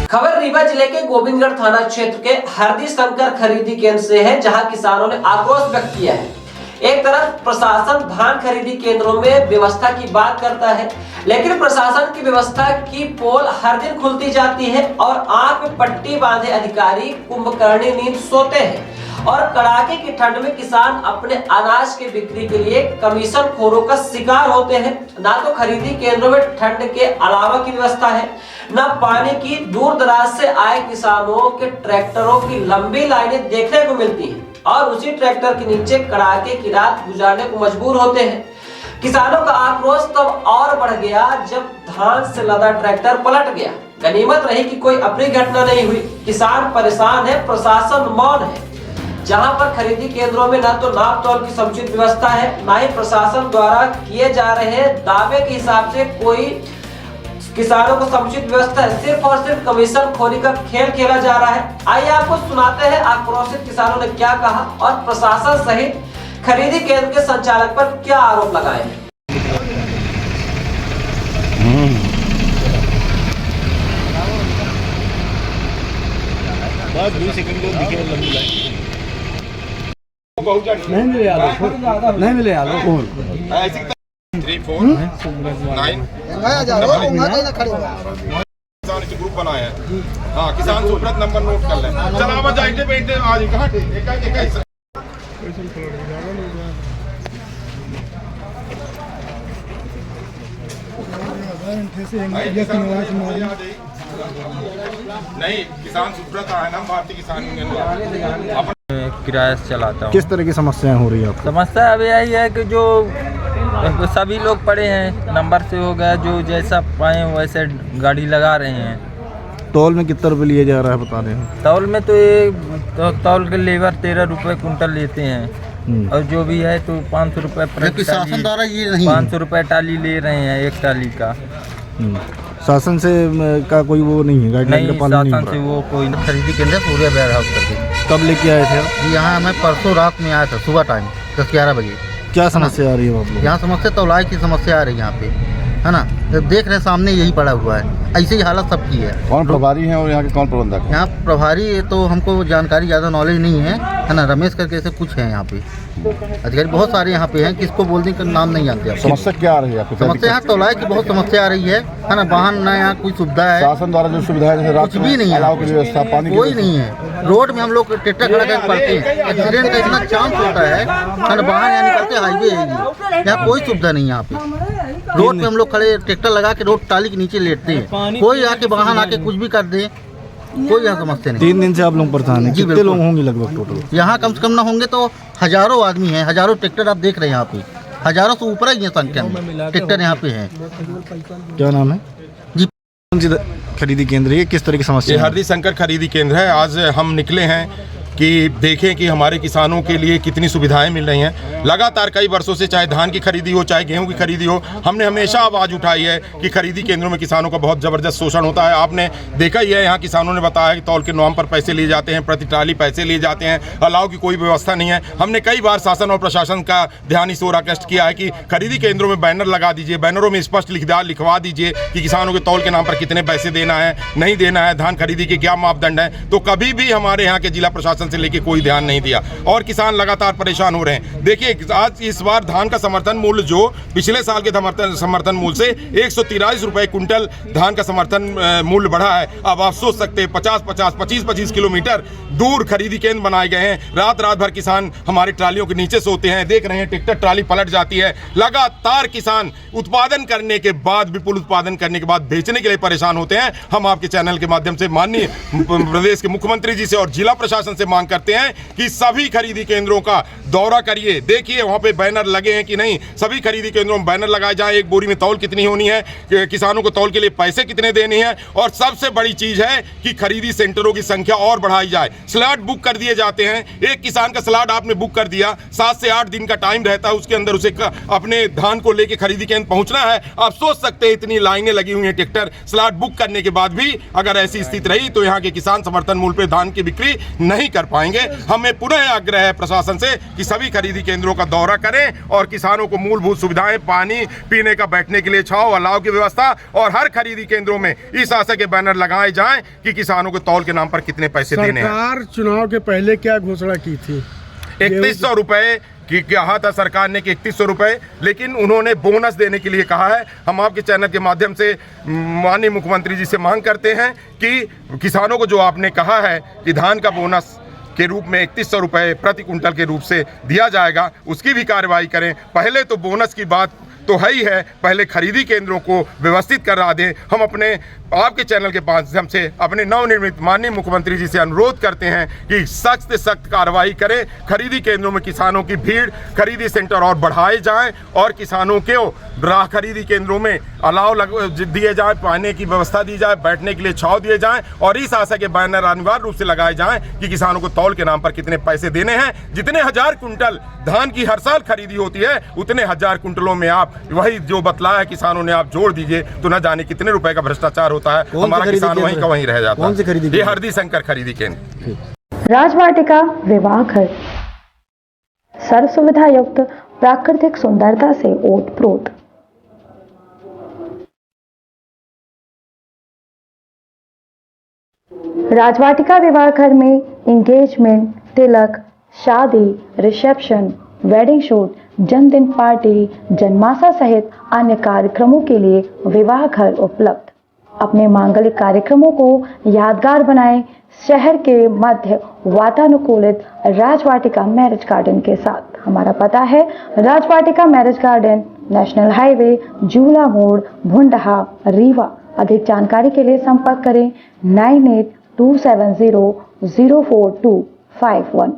खबर रीवा जिले के गोविंदगढ़ थाना क्षेत्र के हरदी शंकर खरीदी केंद्र से है, जहां किसानों ने आक्रोश व्यक्त किया है। एक तरफ प्रशासन धान खरीदी केंद्रों में व्यवस्था की बात करता है, लेकिन प्रशासन की व्यवस्था की पोल हर दिन खुलती जाती है और आंख में पट्टी बांधे अधिकारी कुंभकर्णी नींद सोते हैं और कड़ाके की ठंड में किसान अपने अनाज की बिक्री के लिए कमीशन खोरों का शिकार होते हैं। ना तो खरीदी केंद्रों में ठंड के अलावा की व्यवस्था है, न पानी की। दूर दराज से आए किसानों के ट्रैक्टरों की लंबी लाइनें देखने को मिलती हैं और उसी ट्रैक्टर के नीचे कड़ाके की रात गुजारने को मजबूर होते हैं। किसानों का आक्रोश तब और बढ़ गया जब धान से लदा ट्रैक्टर पलट गया। गनीमत रही कि कोई अप्रिय घटना नहीं हुई। किसान परेशान है, प्रशासन मौन है। जहां पर खरीदी केंद्रों में न तो नाप तौल की समुचित व्यवस्था है, न ही प्रशासन द्वारा किए जा रहे दावे के हिसाब से कोई किसानों को समुचित व्यवस्था है। सिर्फ और सिर्फ कमीशन खोरी का खेल खेला जा रहा है। आइए आपको सुनाते हैं आक्रोशित किसानों ने क्या कहा और प्रशासन सहित खरीदी केंद्र के संचालक पर क्या आरोप लगाए हैं। नहीं मिले आलो 3 4 9 किसान ग्रुप बनाया है। हाँ, किसान सुब्रत नंबर नोट कर ले। चला बजा इंटे पेंटे आज कहां नहीं, किसान सुब्रत है ना, भारतीय किसान यूनियन किराए से चलाता हूँ। किस तरह की समस्याएं हो रही है आपको? समस्या अब यही है कि जो सभी लोग पड़े हैं, नंबर से हो गया, जो जैसा पाए वैसे गाड़ी लगा रहे हैं। तौल में कितना रुपये लिए जा रहा है बता रहे हैं? तौल में तो तौल के लेबर 13 रुपये कुंटल लेते हैं और जो भी है तो 500 रुपये प्रति शासन द्वारा ये नहीं 500 रुपये टाली ले रहे हैं, एक टाली का। शासन से का कोई वो नहीं है, गाइडलाइन का पालन नहीं हो शासन से वो कोई खरीदी केंद्र पूरे वेयर हाउस करके। कब लेके आए थे आप? यहाँ मैं परसों रात में आया था, सुबह टाइम 10-11 बजे। क्या समस्या आ रही है आप लोग? यहाँ समस्या तौलाई की समस्या आ रही है यहाँ पे, है ना। देख रहे हैं सामने यही पड़ा हुआ है, ऐसे ही हालत सबकी है। कौन प्रभारी है और यहाँ के कौन प्रबंधक है? यहाँ प्रभारी तो हमको जानकारी ज़्यादा नॉलेज नहीं है ना। रमेश करके ऐसे कुछ है यहाँ पे अधिकारी, बहुत सारे यहाँ पे हैं, किसको बोलने का नाम नहीं जानते आप। समस्या क्या आ रही है आपको? समस्या यहाँ तौलाई की बहुत समस्या आ रही है ना। वाहन ना यहाँ कोई सुविधा है, शासन द्वारा जो सुविधा है, जैसे रात कुछ भी नहीं है, अलाव की व्यवस्था, पानी कोई नहीं है। रोड में हम लोग ट्रैक्टर खड़ा करके पड़ते हैं, एक्सीडेंट का इतना चांस होता है ना। बाहर यहाँ निकलते हाईवे है, यहाँ कोई सुविधा नहीं है। यहाँ पे रोड पे हम लोग खड़े ट्रैक्टर लगा के रोड टाली के नीचे लेटते हैं, कोई आके वाहन आके कुछ भी कर दे, कोई यहाँ समस्या नहीं। 3 दिन से आप लोग परेशान हैं? कितने लोग होंगे लगभग टोटल? यहाँ कम से कम ना होंगे तो हजारों आदमी हैं, हजारों ट्रैक्टर आप देख रहे हैं यहाँ पे, हजारों से ऊपर ही है संख्या में ट्रैक्टर यहाँ पे हैं। क्या नाम है जी? कौन सी खरीदी केंद्र है? किस तरह की समस्या? ये हरदी शंकर खरीदी केंद्र है। आज हम निकले हैं कि देखें कि हमारे किसानों के लिए कितनी सुविधाएं मिल रही हैं। लगातार कई वर्षों से चाहे धान की खरीदी हो, चाहे गेहूं की खरीदी हो, हमने हमेशा आवाज़ उठाई है कि खरीदी केंद्रों में किसानों का बहुत ज़बरदस्त शोषण होता है। आपने देखा ही है, यहाँ किसानों ने बताया कि तौल के नाम पर पैसे लिए जाते हैं, प्रति ट्राली पैसे लिए जाते हैं, अलाव की कोई व्यवस्था नहीं है। हमने कई बार शासन और प्रशासन का ध्यान इस ओर आकृष्ट किया है कि खरीदी केंद्रों में बैनर लगा दीजिए, बैनरों में स्पष्ट लिखवा दीजिए कि किसानों के तौल के नाम पर कितने पैसे देना है, नहीं देना है, धान खरीदी के क्या मापदंड है। तो कभी भी हमारे यहाँ के जिला प्रशासन से लेकर कोई ध्यान नहीं दिया और किसान लगातार परेशान हो रहे हैं। देखिए, आज इस बार धान का समर्थन मूल्य जो पिछले साल के समर्थन मूल्य से 143 रुपए कुंटल धान का समर्थन मूल्य बढ़ा है। अब आप सोच सकते हैं 25 किलोमीटर दूर खरीदी केंद्र बनाए गए हैं। रात भर किसान हमारी ट्रालियों के नीचे सोते हैं। देख रहे हैं ट्रैक्टर ट्राली पलट जाती है। लगातार किसान उत्पादन करने के बाद, विपुल उत्पादन करने के बाद बेचने के लिए परेशान होते हैं। हम आपके चैनल के माध्यम से माननीय प्रदेश के मुख्यमंत्री जी से और जिला प्रशासन से मांग करते हैं कि सभी खरीदी केंद्रों का दौरा करिए, देखिए वहां पे बैनर लगे हैं कि नहीं। सभी खरीदी केंद्रों में बैनर लगाए जाए, एक बोरी में तौल कितनी होनी है, किसानों को तौल के लिए पैसे कितने देने हैं, और सबसे बड़ी चीज है कि खरीदी सेंटरों की संख्या और बढ़ाई जाए। स्लॉट बुक कर दिए जाते हैं। एक किसान का स्लॉट आपने बुक कर दिया, 7 से 8 दिन का टाइम रहता है, उसके अंदर उसे अपने धान को लेके खरीदी केंद्र पहुंचना है। आप सोच सकते हैं इतनी लाइनें लगी हुई हैं ट्रैक्टर स्लॉट बुक करने के बाद भी। अगर ऐसी स्थिति रही तो यहाँ के किसान समर्थन मूल्य पे धान की बिक्री नहीं कर पाएंगे। हमें पुनः आग्रह है प्रशासन से कि सभी खरीदी केंद्रों का दौरा करें और किसानों को मूलभूत सुविधाएं, पानी पीने का, बैठने के लिए छांव, अलाव की व्यवस्था और हर खरीदी केंद्रों में इस आशा के बैनर लगाए जाएं कि किसानों को तौल के नाम पर कितने पैसे देने हैं। सरकार चुनाव के पहले क्या घोषणा की थी? 3100 रुपए कि कहा था सरकार ने कि 3100 रुपए, लेकिन उन्होंने बोनस देने के लिए कहा है। हम आपके चैनल के माध्यम से माननीय मुख्यमंत्री जी से मांग करते हैं कि किसानों को जो आपने कहा है कि धान का बोनस के रूप में 3100 रुपए प्रति कुंटल के रूप से दिया जाएगा, उसकी भी कार्रवाई करें। पहले तो बोनस की बात तो है ही है, पहले खरीदी केंद्रों को व्यवस्थित करा दें। हम अपने आपके चैनल के माध्यम से अपने नवनिर्मित माननीय मुख्यमंत्री जी से अनुरोध करते हैं कि सख्त से सख्त कार्रवाई करें। खरीदी केंद्रों में किसानों की भीड़, खरीदी सेंटर और बढ़ाए जाएं और किसानों को खरीदी केंद्रों में अलाव दिए जाए, पानी की व्यवस्था दी जाए, बैठने के लिए छांव दिए जाएं और इस आशा के बैनर अनिवार्य रूप से लगाए जाएं कि किसानों को तौल के नाम पर कितने पैसे देने हैं। जितने 1000 कुंटल धान की हर साल खरीदी होती है, उतने 1000 कुंटलों में आप वही जो बतलाया किसानों ने आप जोड़ दीजिए तो न जाने कितने रुपए का भ्रष्टाचार होता है। हमारा किसान वहीं का वहीं रह जाता है। ये हरदी शंकर खरीदी केंद्र। राजवाटिका विवाह घर, सर्व सुविधा युक्त, प्राकृतिक सुंदरता से ओतप्रोत। राजवाटिका विवाह घर में एंगेजमेंट, तिलक, शादी, रिसेप्शन, वेडिंग शूट, जन्मदिन पार्टी, जन्माशा सहित अन्य कार्यक्रमों के लिए विवाह घर उपलब्ध। अपने मांगलिक कार्यक्रमों को यादगार बनाएं शहर के मध्य वातानुकूलित राजवाटिका मैरिज गार्डन के साथ। हमारा पता है Rajvatika marriage garden, national highway, Jula मोड़, भुंडहा, रीवा। अधिक जानकारी के लिए संपर्क करें 9827004251।